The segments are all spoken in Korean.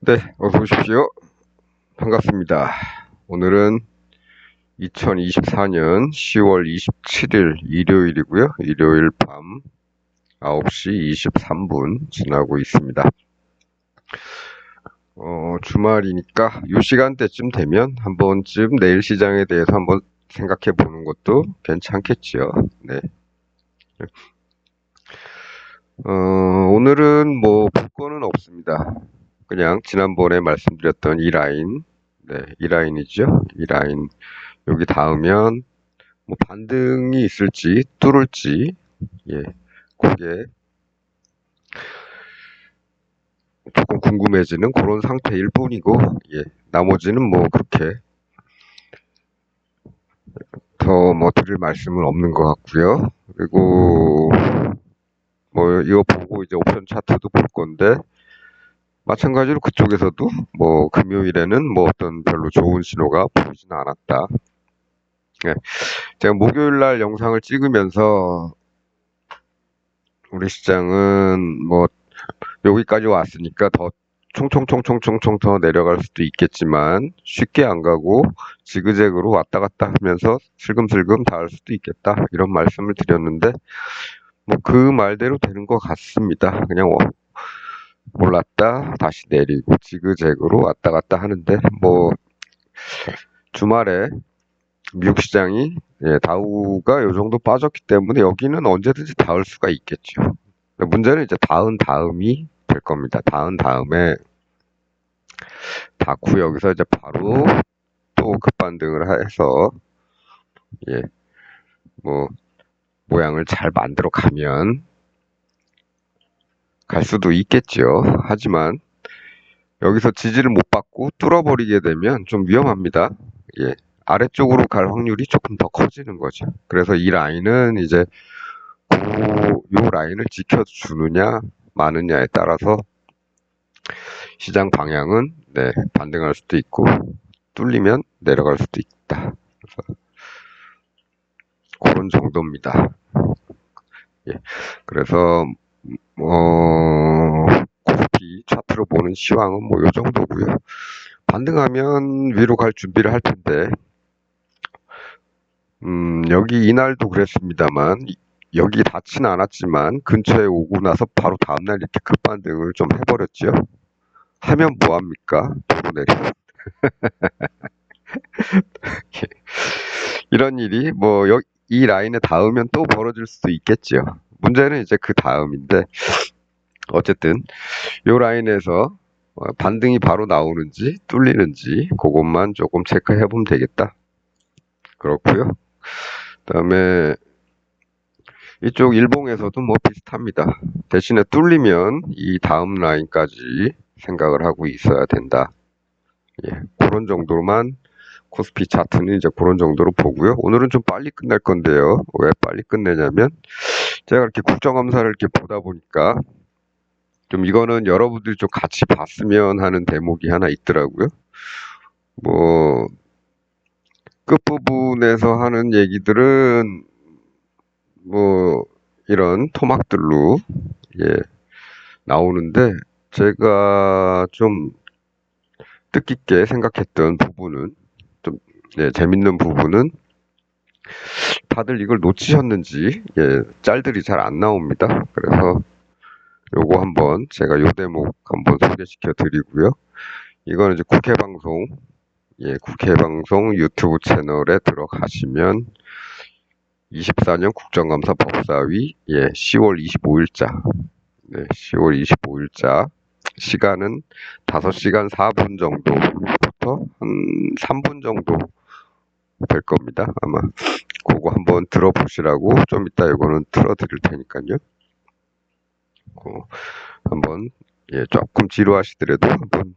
네, 어서 오십시오. 반갑습니다. 오늘은 2024년 10월 27일 일요일이고요. 일요일 밤 9시 23분 지나고 있습니다. 주말이니까 이 시간대쯤 되면 한 번쯤 내일 시장에 대해서 한번 생각해 보는 것도 괜찮겠지요. 네. 오늘은 뭐 볼 거는 없습니다. 그냥 지난번에 말씀드렸던 이 라인, 네, 이 라인이죠. 이 라인 여기 닿으면 뭐 반등이 있을지 뚫을지, 예, 그게 조금 궁금해지는 그런 상태일 뿐이고, 예, 나머지는 뭐 그렇게 더 뭐 드릴 말씀은 없는 것 같고요. 그리고 뭐 이거 보고 이제 옵션 차트도 볼 건데, 마찬가지로 그쪽에서도 뭐 금요일에는 뭐 어떤 별로 좋은 신호가 보이지는 않았다. 예, 제가 목요일 날 영상을 찍으면서 우리 시장은 뭐 여기까지 왔으니까 더 총총총총총총 더 내려갈 수도 있겠지만 쉽게 안 가고 지그재그로 왔다 갔다 하면서 슬금슬금 닿을 수도 있겠다 이런 말씀을 드렸는데 뭐 그 말대로 되는 것 같습니다. 그냥 올랐다 다시 내리고 지그재그로 왔다 갔다 하는데 뭐 주말에 미국 시장이 다우가 요 정도 빠졌기 때문에 여기는 언제든지 닿을 수가 있겠죠. 문제는 이제 닿은 다음이 될 겁니다. 닿은 다음에 닿고 여기서 이제 바로 또 급반등을 해서 예, 뭐 모양을 잘 만들어 가면 갈 수도 있겠죠. 하지만 여기서 지지를 못 받고 뚫어버리게 되면 좀 위험합니다. 예, 아래쪽으로 갈 확률이 조금 더 커지는 거죠. 그래서 이 라인은 이제 요 라인을 지켜주느냐 마느냐에 따라서 시장 방향은 반등할 수도 있고 뚫리면 내려갈 수도 있다. 그래서 그런 정도입니다. 예, 그래서 코스피 차트로 보는 시황은 뭐 요 정도고요. 반등하면 위로 갈 준비를 할 텐데 여기 이날도 그랬습니다만 여기 닿지는 않았지만 근처에 오고 나서 바로 다음날 이렇게 급반등을 좀 해버렸죠. 하면 뭐합니까? 도로 내리고. 이런 일이 뭐 이 라인에 닿으면 또 벌어질 수도 있겠죠. 문제는 이제 그 다음인데 어쨌든 요 라인에서 반등이 바로 나오는지 뚫리는지 그것만 조금 체크해 보면 되겠다. 그렇고요. 그다음에 이쪽 일봉에서도 뭐 비슷합니다. 대신에 뚫리면 이 다음 라인까지 생각을 하고 있어야 된다. 예, 그런 정도로만 코스피 차트는 이제 그런 정도로 보고요. 오늘은 좀 빨리 끝날 건데요. 왜 빨리 끝내냐면 제가 이렇게 국정감사를 이렇게 보다 보니까 좀 이거는 여러분들이 좀 같이 봤으면 하는 대목이 하나 있더라고요. 뭐 끝부분에서 하는 얘기들은 뭐 이런 토막들로 예, 나오는데 제가 좀 뜻깊게 생각했던 부분은 좀 재밌는 부분은 다들 이걸 놓치셨는지 짤들이 잘 안 나옵니다. 그래서 요거 한번 제가 요 대목 한번 소개시켜 드리고요. 이거는 이제 국회 방송 국회 방송 유튜브 채널에 들어가시면 24년 국정감사 법사위 10월 25일자 10월 25일자 시간은 5시간 4분 정도부터 한 3분 정도 될 겁니다. 아마 그거 한번 들어보시라고 좀 이따 이거는 틀어드릴 테니까요. 한번 조금 지루하시더라도 한번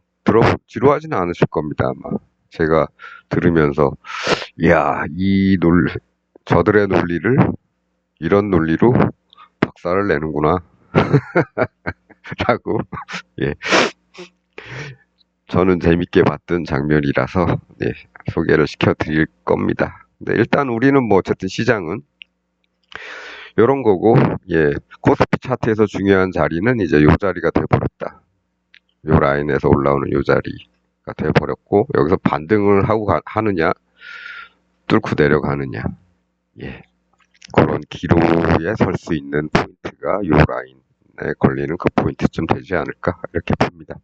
지루하지는 않으실 겁니다. 아마 제가 들으면서 이야 저들의 논리를 이런 논리로 박살을 내는구나 라고 예, 저는 재밌게 봤던 장면이라서 소개를 시켜드릴 겁니다. 일단 우리는 뭐 어쨌든 시장은 요런 거고 코스피 차트에서 중요한 자리는 이제 요 자리가 돼버렸다. 요 라인에서 올라오는 요 자리가 돼버렸고, 여기서 반등을 하고 하느냐, 뚫고 내려가느냐, 예. 그런 기로에 설 수 있는 포인트가 요 라인에 걸리는 그 포인트쯤 되지 않을까, 이렇게 봅니다.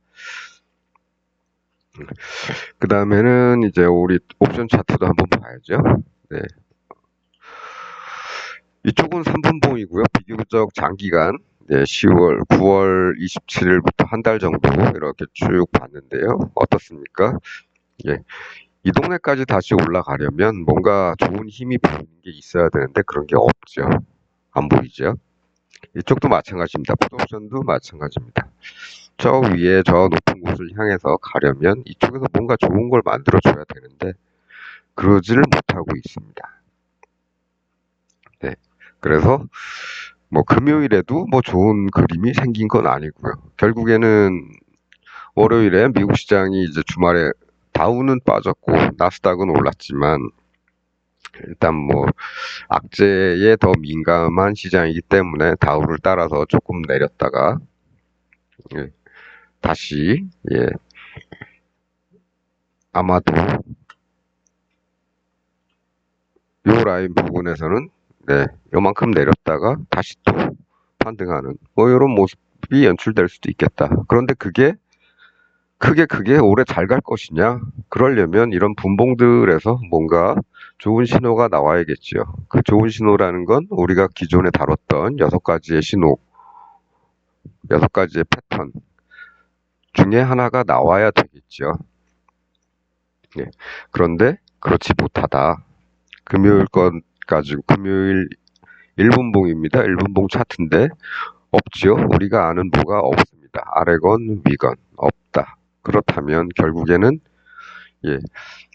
그 다음에는 이제 우리 옵션 차트도 한번 봐야죠. 네. 이쪽은 3분봉이고요. 비교적 장기간, 네, 9월 27일부터 한 달 정도 이렇게 쭉 봤는데요. 어떻습니까? 예. 이 동네까지 다시 올라가려면 뭔가 좋은 힘이 보이는 게 있어야 되는데 그런 게 없죠. 안 보이죠? 이쪽도 마찬가지입니다. 풋옵션도 마찬가지입니다. 저 위에 저 높은 곳을 향해서 가려면 이쪽에서 뭔가 좋은 걸 만들어 줘야 되는데 그러지를 못하고 있습니다. 네. 그래서 뭐 금요일에도 뭐 좋은 그림이 생긴 건 아니고요. 결국에는 월요일에 미국 시장이 이제 주말에 다우는 빠졌고 나스닥은 올랐지만 일단 뭐 악재에 더 민감한 시장이기 때문에 다우를 따라서 조금 내렸다가 예, 다시 예, 아마도 요 라인 부분에서는 네, 요만큼 내렸다가 다시 또 반등하는 뭐 이런 모습이 연출될 수도 있겠다. 그런데 그게 크게 오래 잘 갈 것이냐? 그러려면 이런 분봉들에서 뭔가 좋은 신호가 나와야겠지요. 그 좋은 신호라는 건 우리가 기존에 다뤘던 6가지의 신호, 6가지의 패턴 중에 하나가 나와야 되겠죠. 예. 그런데 그렇지 못하다. 금요일 건 가지고 금요일 1분봉입니다. 1분봉 차트인데 없지요. 우리가 아는 뭐가 없습니다. 아래건 위건 없다. 그렇다면 결국에는 예,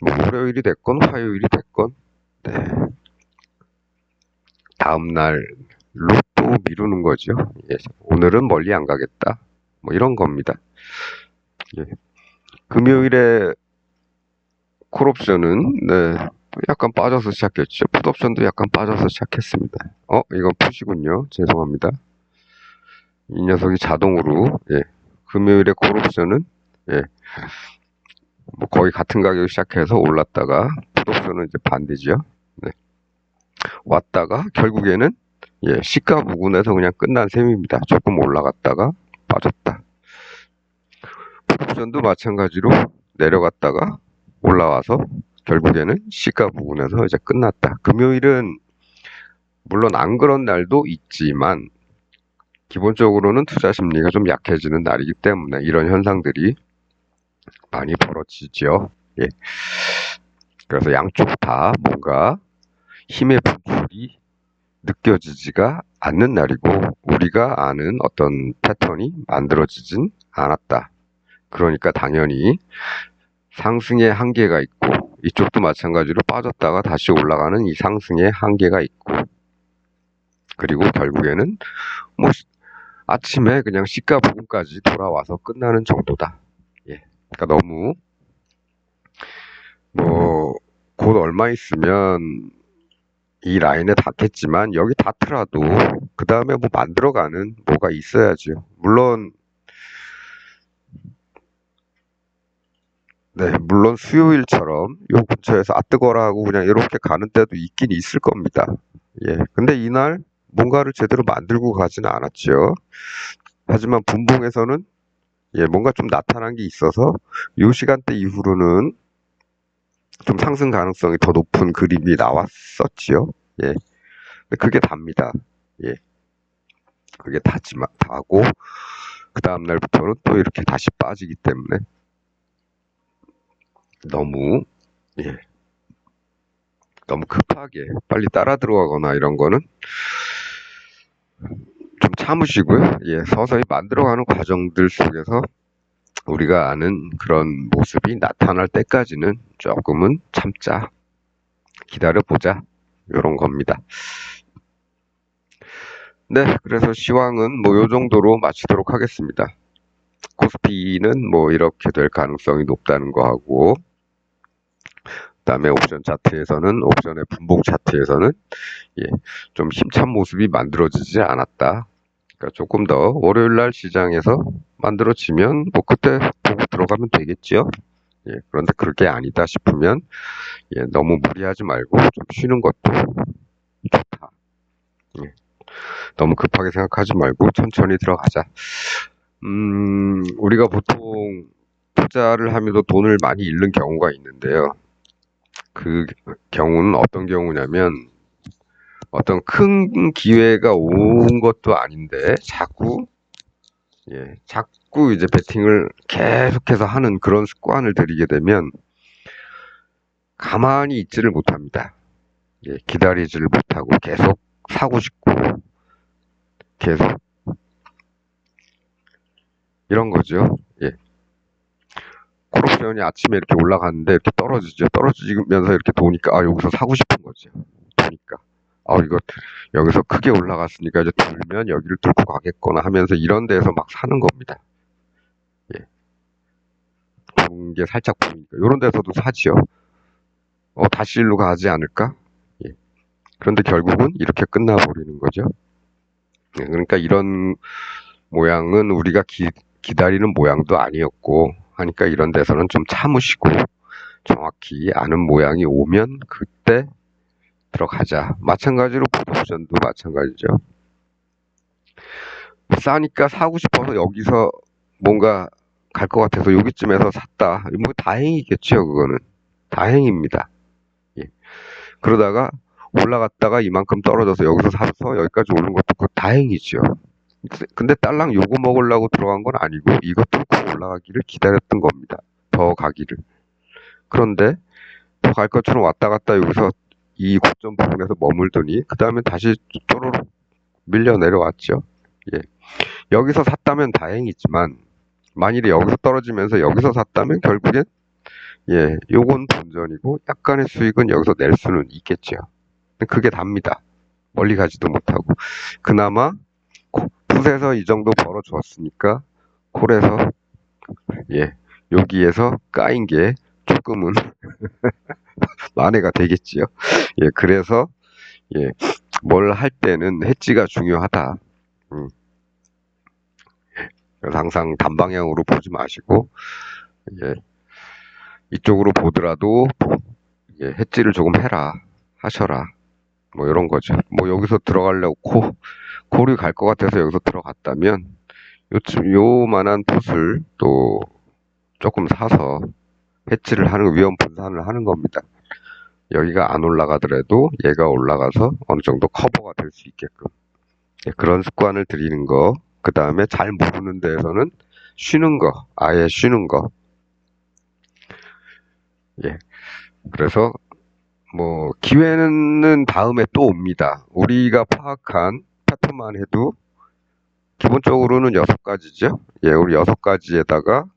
뭐 월요일이 됐건 화요일이 됐건 네, 다음 날로 또 미루는 거죠. 예, 오늘은 멀리 안 가겠다. 뭐 이런 겁니다. 예, 금요일에 콜옵션은 네, 약간 빠져서 시작했죠. 풋옵션도 약간 빠져서 시작했습니다. 이건 풋이군요. 죄송합니다. 이 녀석이 자동으로 예, 금요일에 콜옵션은 예, 뭐 거의 같은 가격 시작해서 올랐다가 풋옵션은 이제 반대죠. 네. 왔다가 결국에는 예, 시가 부근에서 그냥 끝난 셈입니다. 조금 올라갔다가 빠졌다. 풋옵션도 마찬가지로 내려갔다가 올라와서 결국에는 시가 부근에서 이제 끝났다. 금요일은 물론 안 그런 날도 있지만 기본적으로는 투자 심리가 좀 약해지는 날이기 때문에 이런 현상들이 많이 벌어지죠. 예. 그래서 양쪽 다 뭔가 힘의 분출이 느껴지지가 않는 날이고 우리가 아는 어떤 패턴이 만들어지진 않았다. 그러니까 당연히 상승의 한계가 있고 이쪽도 마찬가지로 빠졌다가 다시 올라가는 이 상승의 한계가 있고 그리고 결국에는 뭐 아침에 그냥 시가 부근까지 돌아와서 끝나는 정도다. 예. 그러니까 너무 뭐 곧 얼마 있으면 이 라인에 닿겠지만 여기 닿더라도 그 다음에 뭐 만들어가는 뭐가 있어야죠. 물론 네, 물론 수요일처럼 요 근처에서 아 뜨거라 하고 그냥 이렇게 가는 때도 있긴 있을 겁니다. 예. 근데 이날 뭔가를 제대로 만들고 가지는 않았죠. 하지만 분봉에서는 예, 뭔가 좀 나타난 게 있어서 요 시간대 이후로는 좀 상승 가능성이 더 높은 그림이 나왔었지요. 예. 근데 그게 답니다. 예. 그게 다고 그 다음 날부터는 또 이렇게 다시 빠지기 때문에 너무 예. 너무 급하게 빨리 따라 들어가거나 이런 거는 좀 참으시고요. 예, 서서히 만들어가는 과정들 속에서 우리가 아는 그런 모습이 나타날 때까지는 조금은 참자, 기다려보자, 이런 겁니다. 네, 그래서 시황은 뭐 요 정도로 마치도록 하겠습니다. 코스피는 뭐 이렇게 될 가능성이 높다는 거 하고, 그다음에 옵션 차트에서는 옵션의 분봉 차트에서는 예, 좀 힘찬 모습이 만들어지지 않았다. 그러니까 조금 더 월요일 날 시장에서 만들어지면 뭐 그때 보고 들어가면 되겠죠. 예, 그런데 그게 아니다 싶으면 예, 너무 무리하지 말고 좀 쉬는 것도 좋다. 예, 너무 급하게 생각하지 말고 천천히 들어가자. 우리가 보통 투자를 하면서 돈을 많이 잃는 경우가 있는데요. 그 경우는 어떤 경우냐면 어떤 큰 기회가 온 것도 아닌데 자꾸 이제 베팅을 계속해서 하는 그런 습관을 들이게 되면 가만히 있지를 못합니다. 예, 기다리지를 못하고 계속 사고 싶고 계속 이런 거죠. 예. 콜옵션이 아침에 이렇게 올라갔는데 이렇게 떨어지죠. 떨어지면서 이렇게 도니까 여기서 사고 싶은 거죠. 도니까 이거 여기서 크게 올라갔으니까 이제 돌면 여기를 뚫고 가겠거나 하면서 이런 데서 막 사는 겁니다. 예. 좋은 게 살짝 보이니까 이런 데서도 사지요. 다시 일로 가지 않을까? 예. 그런데 결국은 이렇게 끝나버리는 거죠. 예, 그러니까 이런 모양은 우리가 기다리는 모양도 아니었고 하니까 이런 데서는 좀 참으시고 정확히 아는 모양이 오면 그때 들어가자. 마찬가지로 풋옵션도 마찬가지죠. 싸니까 사고 싶어서 여기서 뭔가 갈 것 같아서 여기쯤에서 샀다. 뭐 다행이겠죠, 그거는. 다행입니다. 예. 그러다가 올라갔다가 이만큼 떨어져서 여기서 사서 여기까지 오는 것도 그 다행이죠. 근데 딸랑 요거 먹으려고 들어간 건 아니고 이거 뚫고 올라가기를 기다렸던 겁니다. 더 가기를. 그런데 더 갈 것처럼 왔다 갔다 여기서 이 고점 부분에서 머물더니 그 다음에 다시 쪼로록 밀려 내려왔죠. 예. 여기서 샀다면 다행이지만 만일에 여기서 떨어지면서 여기서 샀다면 결국엔 요건 본전이고 약간의 수익은 여기서 낼 수는 있겠죠. 그게 답니다. 멀리 가지도 못하고 그나마 풋에서 이 정도 벌어주었으니까 콜에서 여기에서 까인 게 조금은 만회가 되겠지요. 그래서 뭘 할 때는 해지가 중요하다. 음, 그래서 항상 단방향으로 보지 마시고 이쪽으로 보더라도 해지를 조금 하셔라. 뭐 이런 거죠. 뭐 여기서 들어가려고 콜이 갈 것 같아서 여기서 들어갔다면 요만한 풋을 또 조금 사서 해치를 하는 위험 분산을 하는 겁니다. 여기가 안 올라가더라도 얘가 올라가서 어느 정도 커버가 될 수 있게끔 그런 습관을 들이는 거. 그 다음에 잘 모르는 데에서는 쉬는 거, 아예 쉬는 거. 그래서 뭐 기회는 다음에 또 옵니다. 우리가 파악한 패턴만 해도 기본적으로는 6가지죠. 우리 6가지에다가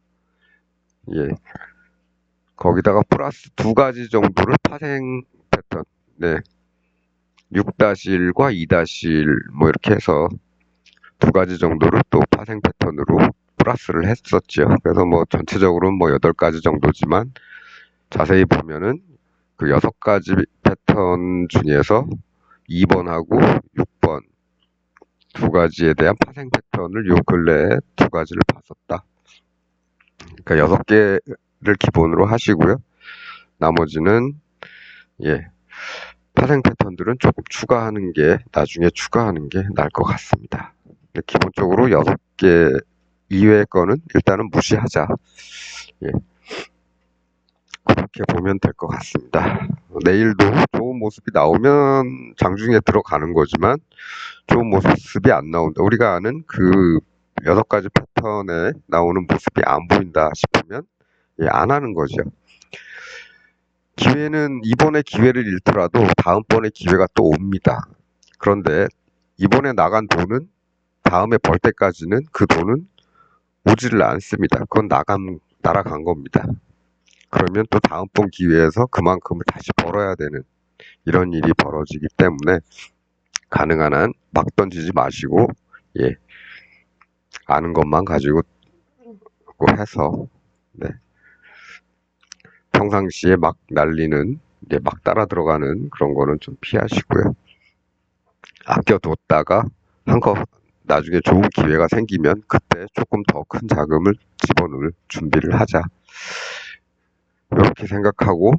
거기다가 플러스 2가지 정도를 파생 패턴, 6-1과 2-1 뭐 이렇게 해서 2가지 정도를 또 파생 패턴으로 플러스를 했었죠. 그래서 뭐 전체적으로는 뭐 8가지 정도지만 자세히 보면은 그 6가지 패턴 중에서 2번하고 6번 2가지에 대한 파생 패턴을 요 근래에 2가지를 봤었다. 그러니까 6개를 기본으로 하시고요. 나머지는 파생 패턴들은 조금 나중에 추가하는 게 나을 것 같습니다. 근데 기본적으로 6개 이외의 거는 일단은 무시하자. 그렇게 보면 될 것 같습니다. 내일도 좋은 모습이 나오면 장중에 들어가는 거지만 좋은 모습이 안 나온다. 우리가 아는 그 6가지 패턴에 나오는 모습이 안 보인다 싶으면 안 하는 거죠. 기회는 이번에 기회를 잃더라도 다음번에 기회가 또 옵니다. 그런데 이번에 나간 돈은 다음에 벌 때까지는 그 돈은 오지를 않습니다. 그건 날아간 겁니다. 그러면 또 다음번 기회에서 그만큼을 다시 벌어야 되는 이런 일이 벌어지기 때문에 가능한 한 막 던지지 마시고 아는 것만 가지고 해서 평상시에 막 날리는 막 따라 들어가는 그런 거는 좀 피하시고요. 아껴뒀다가 나중에 좋은 기회가 생기면 그때 조금 더 큰 자금을 집어넣을 준비를 하자. 이렇게 생각하고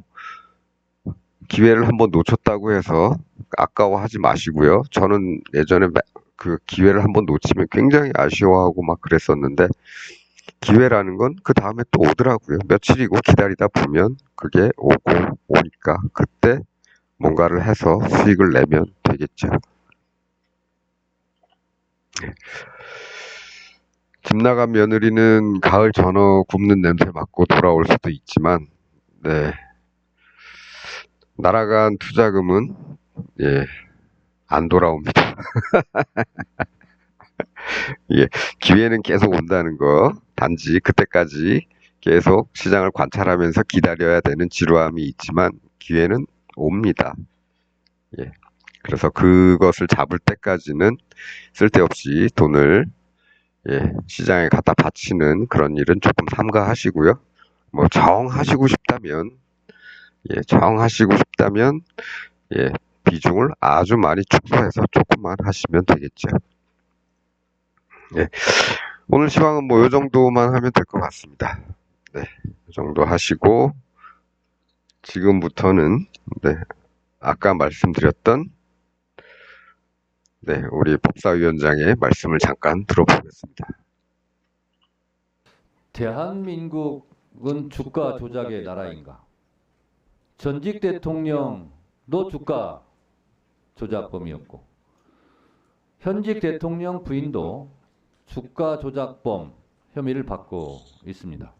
기회를 한번 놓쳤다고 해서 아까워하지 마시고요. 저는 예전에 그 기회를 한번 놓치면 굉장히 아쉬워하고 막 그랬었는데 기회라는 건 그 다음에 또 오더라고요. 며칠이고 기다리다 보면 그게 오니까 그때 뭔가를 해서 수익을 내면 되겠죠. 집 나간 며느리는 가을 전어 굽는 냄새 맡고 돌아올 수도 있지만, 네. 날아간 투자금은, 예, 안 돌아옵니다. 예, 기회는 계속 온다는 거, 단지 그때까지 계속 시장을 관찰하면서 기다려야 되는 지루함이 있지만, 기회는 옵니다. 예. 그래서 그것을 잡을 때까지는 쓸데없이 돈을 시장에 갖다 바치는 그런 일은 조금 삼가하시고요. 뭐 정하시고 싶다면 비중을 아주 많이 축소해서 조금만 하시면 되겠죠. 예. 오늘 시황은 뭐 요 정도만 하면 될 것 같습니다. 네. 이 정도 하시고 지금부터는 아까 말씀드렸던 우리 법사위원장의 말씀을 잠깐 들어보겠습니다. 대한민국은 주가 조작의 나라인가? 전직 대통령도 주가 조작범이었고 현직 대통령 부인도 주가 조작범 혐의를 받고 있습니다.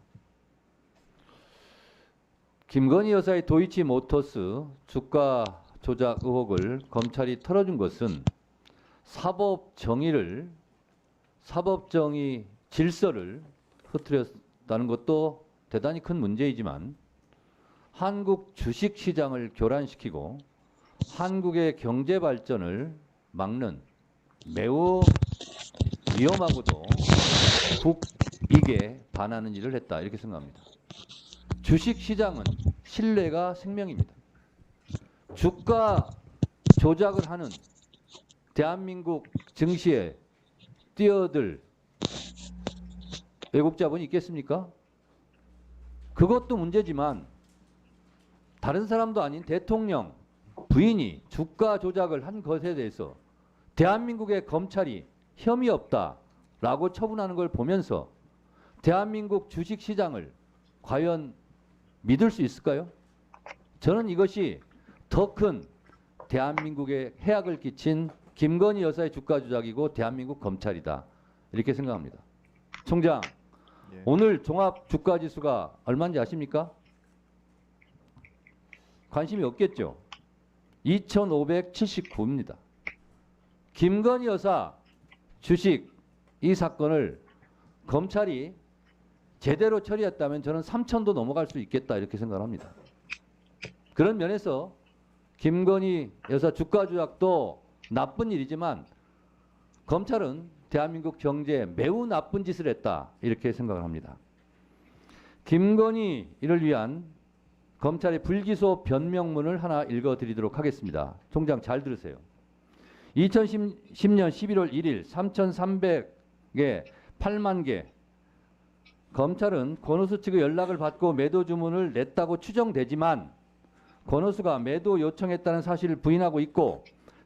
김건희 여사의 도이치모터스 주가 조작 의혹을 검찰이 털어준 것은 사법 정의 질서를 흐트렸다는 것도 대단히 큰 문제이지만 한국 주식시장을 교란시키고 한국의 경제 발전을 막는 매우 위험하고도 국익에 반하는 일을 했다 이렇게 생각합니다. 주식시장은 신뢰가 생명입니다. 주가 조작을 하는 대한민국 증시에 뛰어들 외국 자본이 있겠습니까? 그것도 문제지만 다른 사람도 아닌 대통령 부인이 주가 조작을 한 것에 대해서 대한민국의 검찰이 혐의 없다라고 처분하는 걸 보면서 대한민국 주식시장을 과연 믿을 수 있을까요? 저는 이것이 더 큰 대한민국에 해악을 끼친 김건희 여사의 주가 조작이고 대한민국 검찰이다 이렇게 생각합니다. 총장, 오늘 종합 주가 지수가 얼마인지 아십니까? 관심이 없겠죠. 2579입니다. 김건희 여사 주식 이 사건을 검찰이 제대로 처리했다면 저는 3천도 넘어갈 수 있겠다 이렇게 생각합니다. 그런 면에서 김건희 여사 주가 조작도 나쁜 일이지만 검찰은 대한민국 경제에 매우 나쁜 짓을 했다 이렇게 생각을 합니다. 김건희를 위한 검찰의 불기소 변명문을 하나 읽어드리도록 하겠습니다. 총장 잘 들으세요. 2010년 11월 1일 3,300개 8만 개 검찰은 권오수 측의 연락을 받고 매도 주문을 냈다고 추정되지만 권오수가 매도 요청했다는 사실을 부인하고 있고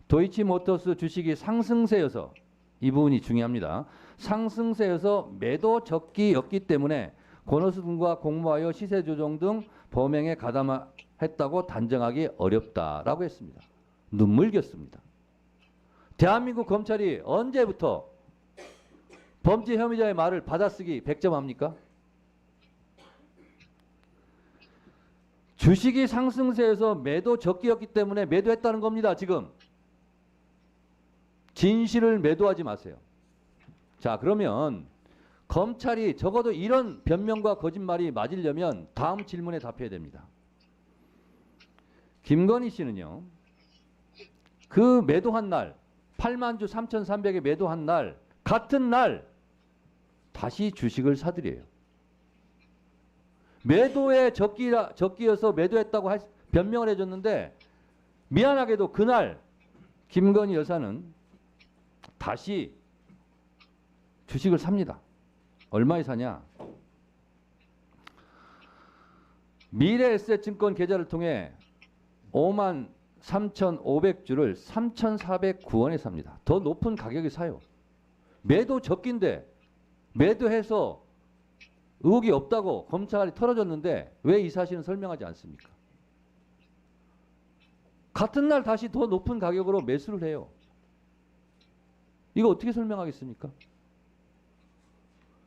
도이치모터스 주식이 상승세여서 이 부분이 중요합니다. 상승세여서 매도 적기였기 때문에 권오수 등과 공모하여 시세 조정 등 범행에 가담했다고 단정하기 어렵다라고 했습니다. 눈물겼습니다. 대한민국 검찰이 언제부터 범죄 혐의자의 말을 받아쓰기 100점 합니까? 주식이 상승세에서 매도 적기였기 때문에 매도했다는 겁니다. 지금. 진실을 매도하지 마세요. 자, 그러면 검찰이 적어도 이런 변명과 거짓말이 맞으려면 다음 질문에 답해야 됩니다. 김건희 씨는요. 그 매도한 날 8만 주 3,300에 매도한 날 같은 날 다시 주식을 사들여요. 매도에 적기여서 매도했다고 변명을 해줬는데 미안하게도 그날 김건희 여사는 다시 주식을 삽니다. 얼마에 사냐? 미래에셋증권 계좌를 통해 53,500주를 3,409원에 삽니다. 더 높은 가격에 사요. 매도 적긴데 매도해서 의혹이 없다고 검찰이 털어줬는데 왜 이 사실은 설명하지 않습니까? 같은 날 다시 더 높은 가격으로 매수를 해요. 이거 어떻게 설명하겠습니까?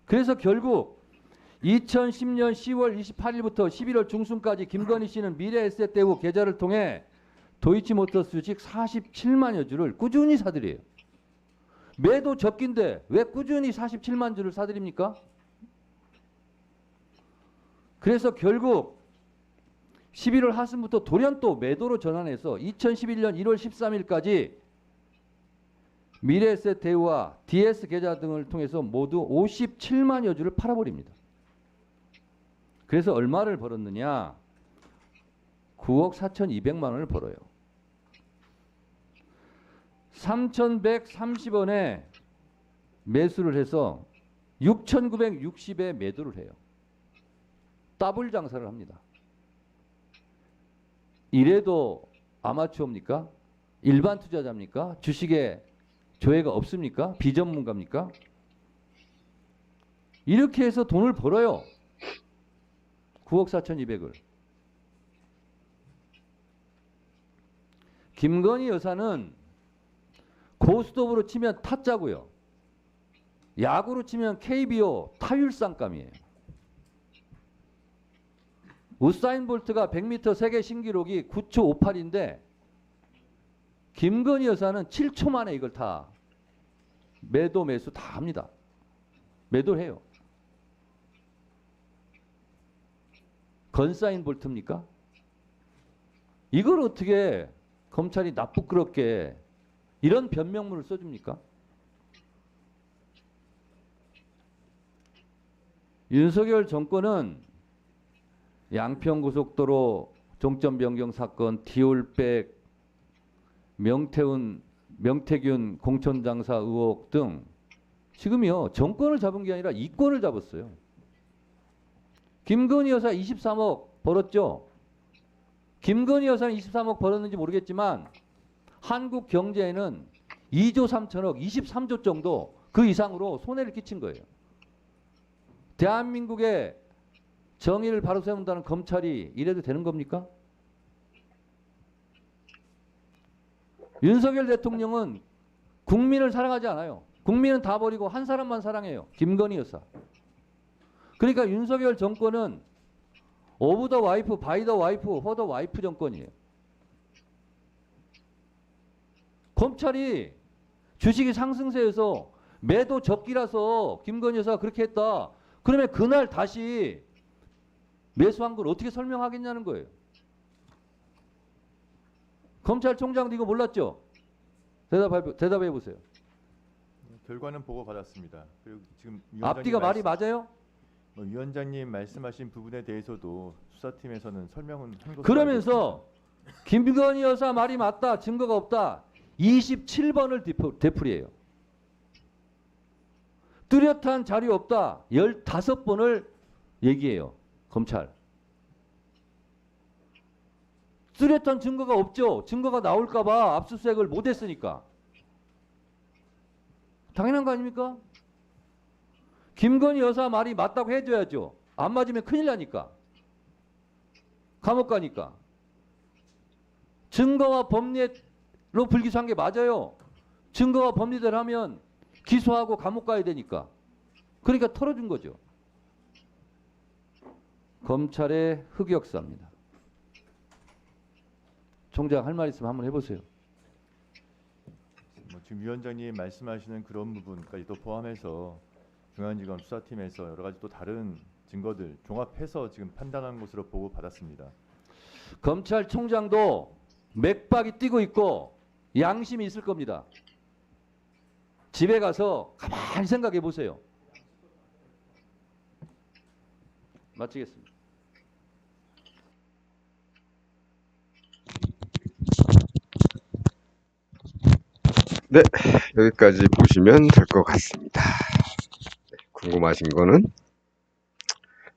그래서 결국 2010년 10월 28일부터 11월 중순까지 김건희 씨는 미래에셋 대우 계좌를 통해 도이치모터스 주식 47만여 주를 꾸준히 사들여요. 매도 적긴데 왜 꾸준히 47만 주를 사들입니까? 그래서 결국 11월 하순부터 돌연 또 매도로 전환해서 2011년 1월 13일까지 미래에셋 대우와 DS 계좌 등을 통해서 모두 57만여 주를 팔아버립니다. 그래서 얼마를 벌었느냐? 9억 4,200만 원을 벌어요. 3,130원에 매수를 해서 6,960에 매도를 해요. 더블 장사를 합니다. 이래도 아마추어입니까? 일반 투자자입니까? 주식에 조회가 없습니까? 비전문가입니까? 이렇게 해서 돈을 벌어요. 9억 4,200을. 김건희 여사는 고스톱으로 치면 타짜고요. 야구로 치면 KBO 타율상감이에요. 우사인 볼트가 100m 세계 신기록이 9초 58인데 김건희 여사는 7초 만에 이걸 다 매도 매수 다 합니다. 매도를 해요. 건사인 볼트입니까? 이걸 어떻게 검찰이 나쁘끄럽게 이런 변명문을 써줍니까? 윤석열 정권은 양평고속도로 종점 변경 사건, 디올백, 명태균 공천장사 의혹 등 지금요 정권을 잡은 게 아니라 이권을 잡았어요. 김건희 여사 23억 벌었죠. 김건희 여사는 23억 벌었는지 모르겠지만 한국 경제에는 2조 3천억, 23조 정도 그 이상으로 손해를 끼친 거예요. 대한민국의 정의를 바로 세운다는 검찰이 이래도 되는 겁니까? 윤석열 대통령은 국민을 사랑하지 않아요. 국민은 다 버리고 한 사람만 사랑해요. 김건희 여사. 그러니까 윤석열 정권은 오브 더 와이프, 바이 더 와이프, 허 더 와이프 정권이에요. 검찰이 주식이 상승세에서 매도 적기라서 김건희 여사가 그렇게 했다. 그러면 그날 다시 매수한 걸 어떻게 설명하겠냐는 거예요. 검찰총장도 이거 몰랐죠? 대답해 보세요. 결과는 보고 받았습니다. 그리고 지금 앞뒤가 말이 맞아요? 위원장님 말씀하신 부분에 대해서도 수사팀에서는 설명은 한 것으로 그러면서 김건희 여사 말이 맞다, 증거가 없다. 27번을 되풀이해요. 뚜렷한 자료 없다. 15번을 얘기해요. 검찰. 뚜렷한 증거가 없죠. 증거가 나올까 봐 압수수색을 못했으니까. 당연한 거 아닙니까? 김건희 여사 말이 맞다고 해줘야죠. 안 맞으면 큰일 나니까. 감옥 가니까. 증거와 법리로 불기소한 게 맞아요. 증거와 법리대로 하면 기소하고 감옥 가야 되니까. 그러니까 털어준 거죠. 검찰의 흑역사입니다. 총장 할 말 있으면 한번 해보세요. 지금 위원장님 말씀하시는 그런 부분까지 또 포함해서 중앙지검 수사팀에서 여러 가지 또 다른 증거들 종합해서 지금 판단한 것으로 보고 받았습니다. 검찰총장도 맥박이 뛰고 있고 양심이 있을 겁니다. 집에 가서 가만히 생각해 보세요. 마치겠습니다. 네, 여기까지 보시면 될 것 같습니다. 궁금하신 거는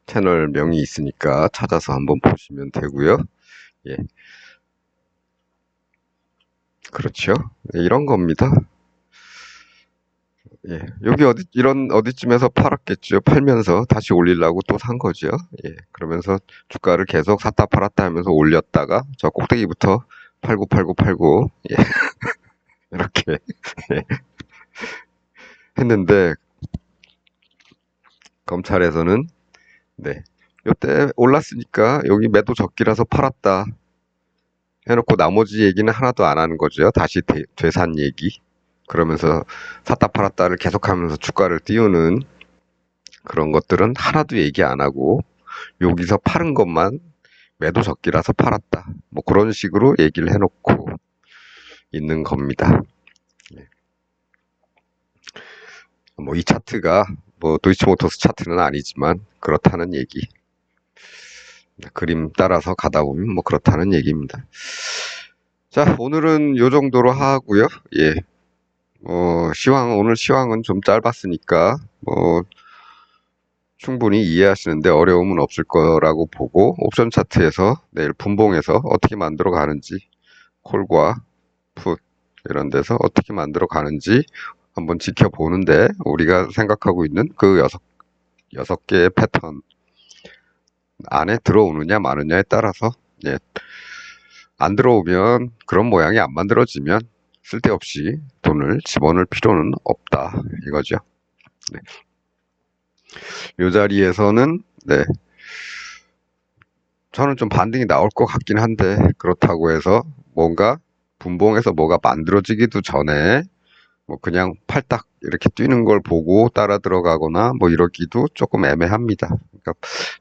채널 명이 있으니까 찾아서 한번 보시면 되고요. 예, 그렇죠. 예, 이런 겁니다. 예, 여기 어디쯤에서 팔았겠죠. 팔면서 다시 올리려고 또 산 거죠. 예, 그러면서 주가를 계속 샀다 팔았다 하면서 올렸다가 저 꼭대기부터 팔고 팔고 팔고, 예, 이렇게 예, 했는데 검찰에서는 네, 요때 올랐으니까 여기 매도 적기라서 팔았다 해놓고 나머지 얘기는 하나도 안 하는 거죠. 다시 되산 얘기. 그러면서 샀다 팔았다를 계속하면서 주가를 띄우는 그런 것들은 하나도 얘기 안 하고 여기서 파는 것만 매도 적기라서 팔았다. 뭐 그런 식으로 얘기를 해놓고 있는 겁니다. 뭐 이 차트가 뭐 도이치모터스 차트는 아니지만 그렇다는 얘기. 그림 따라서 가다 보면 뭐 그렇다는 얘기입니다. 자, 오늘은 요 정도로 하고요. 예. 오늘 시황은 좀 짧았으니까 뭐 충분히 이해하시는데 어려움은 없을 거라고 보고 옵션 차트에서 내일 분봉에서 어떻게 만들어 가는지 콜과 풋 이런 데서 어떻게 만들어 가는지 한번 지켜보는데 우리가 생각하고 있는 그 여섯 개의 패턴 안에 들어오느냐 마느냐에 따라서 예, 안 들어오면 그런 모양이 안 만들어지면 쓸데없이 돈을 집어넣을 필요는 없다 이거죠. 네. 이 자리에서는 네, 저는 좀 반등이 나올 것 같긴 한데 그렇다고 해서 뭔가 분봉에서 뭐가 만들어지기도 전에 뭐 그냥 팔딱 이렇게 뛰는 걸 보고 따라 들어가거나 뭐 이러기도 조금 애매합니다. 그러니까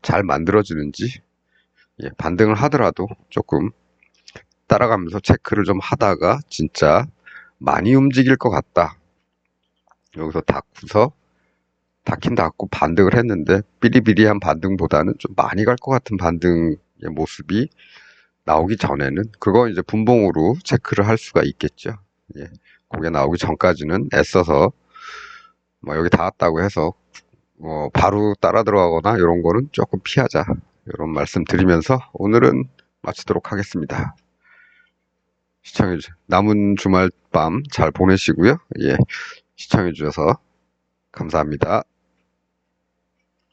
잘 만들어지는지 예, 반등을 하더라도 조금 따라가면서 체크를 좀 하다가 진짜 많이 움직일 것 같다. 여기서 닫긴 닫고 반등을 했는데 삐리비리한 반등보다는 좀 많이 갈 것 같은 반등의 모습이 나오기 전에는 그거 이제 분봉으로 체크를 할 수가 있겠죠. 예. 그게 나오기 전까지는 애써서 뭐 여기 닿았다고 해서 뭐 바로 따라 들어가거나 이런 거는 조금 피하자. 이런 말씀 드리면서 오늘은 마치도록 하겠습니다. 남은 주말 밤 잘 보내시고요. 예. 시청해 주셔서 감사합니다.